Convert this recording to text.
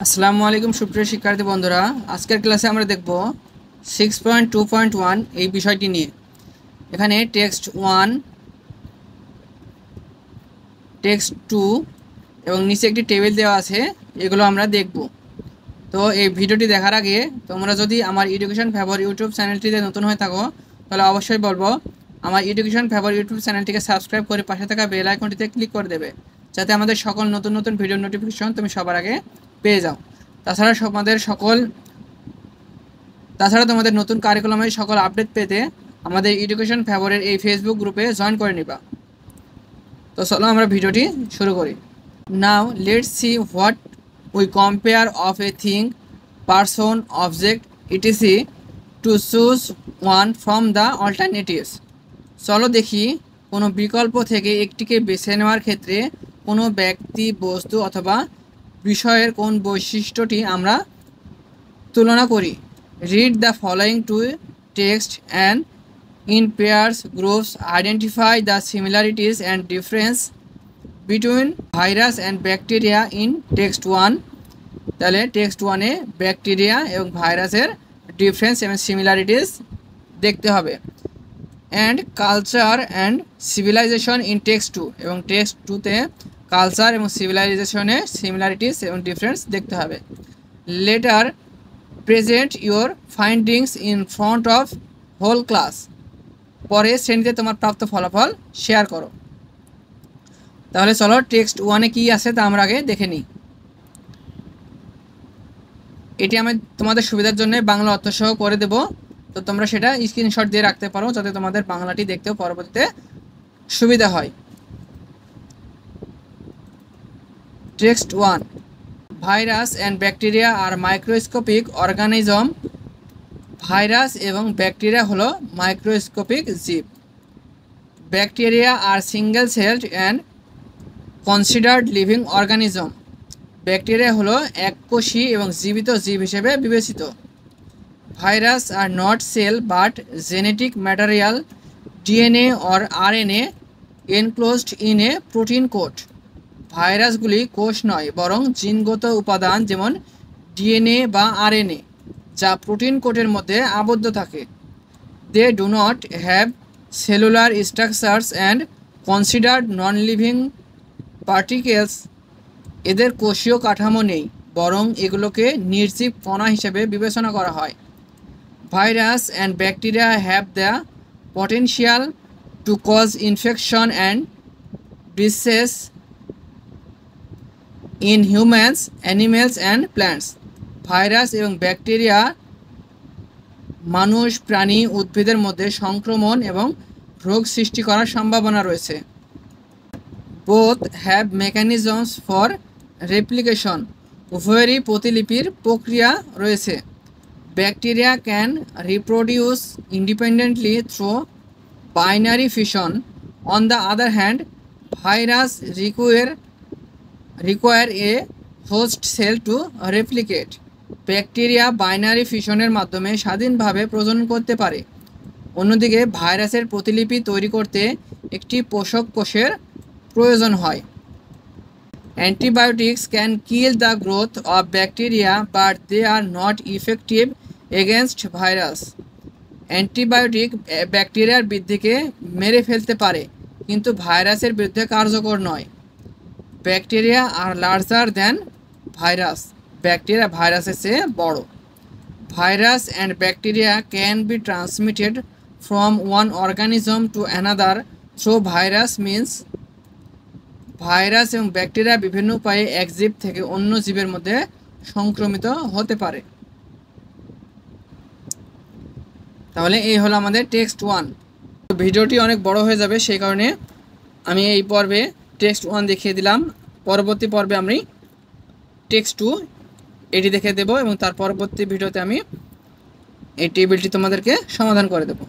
আসসালামু আলাইকুম সুপ্রিয় শিক্ষার্থী বন্ধুরা, আজকের ক্লাসে আমরা দেখব 6.2.1 এই বিষয়টি নিয়ে। এখানে টেক্সট 1, টেক্সট 2 এবং নিচে একটি টেবিল দেওয়া আছে, এগুলো আমরা দেখব। তো এই ভিডিওটি দেখার আগে তোমরা যদি আমার এডুকেশন ফেভার ইউটিউব চ্যানেলটিতে নতুন হয়ে থাকো তাহলে অবশ্যই বলবো আমার এডুকেশন ফেভার ইউটিউব চ্যানেলটিকে সাবস্ক্রাইব করে পাশে থাকা বেল আইকনটিতে ক্লিক করে দেবে, যাতে আমাদের সকল নতুন নতুন ভিডিও নোটিফিকেশন তুমি সবার আগে পেয়ে যাও। তাছাড়া তোমাদের নতুন কারিকুলামের সকল আপডেট পেতে আমাদের এডুকেশন ফেভারের এই ফেসবুক গ্রুপে জয়েন করে নিবা। তো চলো আমরা ভিডিওটি শুরু করি। Now let's see what we compare of a thing, person, object etc to choose one from the alternatives. চলো দেখি কোনো বিকল্প থেকে একটিকে বেছে নেওয়ার ক্ষেত্রে কোনো ব্যক্তি, বস্তু অথবা বিষয়ের কোন বৈশিষ্ট্যটি আমরা তুলনা করি। Read the following two texts and in pairs groups identify the similarities and difference between virus and bacteria in text 1। তাহলে টেক্সট 1-এ ব্যাকটেরিয়া এবং ভাইরাসের ডিফারেন্স এবং সিমিলারিটিস দেখতে হবে। And culture and civilization in text 2, এবং টেক্সট 2-তে কালচার এবং সিভিলাইজেশনের similarities এবং difference দেখতে হবে। Later present your findings in front of whole class. পরে শ্রেণীতে তোমার প্রাপ্ত ফলাফল শেয়ার করো। তাহলে চলো টেক্সট 1-এ কী আছে তা আমরা আগে দেখে নিই। এটি আমি তোমাদের সুবিধার জন্য বাংলা অর্থসহ করে দেব, তো তোমরা সেটা স্ক্রিনশট দিয়ে রাখতে পারো যাতে তোমাদের বাংলাটি দেখতেও পরবর্তীতে সুবিধা হয়। Text 1, virus and bacteria are microscopic organism. Virus এবং ব্যাকটেরিয়া হলো মাইক্রোস্কোপিক জীব। Bacteria are single celled and considered living organism. Bacteria হলো এককোষী এবং জীবিত জীব হিসেবে বিবেচিত। Virus are not cell but genetic material, DNA or RNA enclosed in a protein code. ভাইরাসগুলি কোষ নয় বরং জিনগত উপাদান, যেমন ডিএনএ বা আরএনএ, যা প্রোটিন কোডের মধ্যে আবদ্ধ থাকে। They do not have cellular structures and considered non living particles. এদের কোষীয় কাঠামো নেই, বরং এগুলোকে নির্জীব কণা হিসেবে বিবেচনা করা হয়। Virus and bacteria have the potential to cause infection and disease in humans, animals and plants. Virus এবং ব্যাকটেরিয়া মানুষ, প্রাণী, উদ্ভিদের মধ্যে সংক্রমণ এবং রোগ সৃষ্টি করার সম্ভাবনা রয়েছে। Both have mechanisms for replication. উভয়েরই প্রতিলিপির প্রক্রিয়া রয়েছে। Bacteria can reproduce independently through binary fission. On the other hand, virus require a host cell to replicate. Bacteria binary ফিশনের মাধ্যমে স্বাধীনভাবে প্রজনন করতে পারে। অন্যদিকে ভাইরাসের প্রতিলিপি তৈরি করতে একটি পোষক কোষের প্রয়োজন হয়। Antibiotics can kill the growth of bacteria but they are not effective against virus. Antibiotic ব্যাকটেরিয়ার বৃদ্ধিকে মেরে ফেলতে পারে, কিন্তু ভাইরাসের বিরুদ্ধে কার্যকর নয়। Bacteria are larger than virus. Bacteria ভাইরাসের চেয়ে বড়। Virus and bacteria can be transmitted from one organism to another through virus means. Virus এবং ব্যাকটেরিয়া বিভিন্ন উপায়ে এক জীব থেকে অন্য জীবের মধ্যে সংক্রমিত হতে পারে। তাহলে এই হলো আমাদের টেক্সট 1। তো ভিডিওটি অনেক বড় হয়ে যাবে, সেই কারণে আমি এই পর্বে টেক্সট 1 দেখিয়ে দিলাম। পরবর্তী পর্বে আমি টেক্সট 2 এটি দেখিয়ে দেব এবং তার পরবর্তী ভিডিওতে আমি এই টেবিলটি তোমাদেরকে সমাধান করে দেব।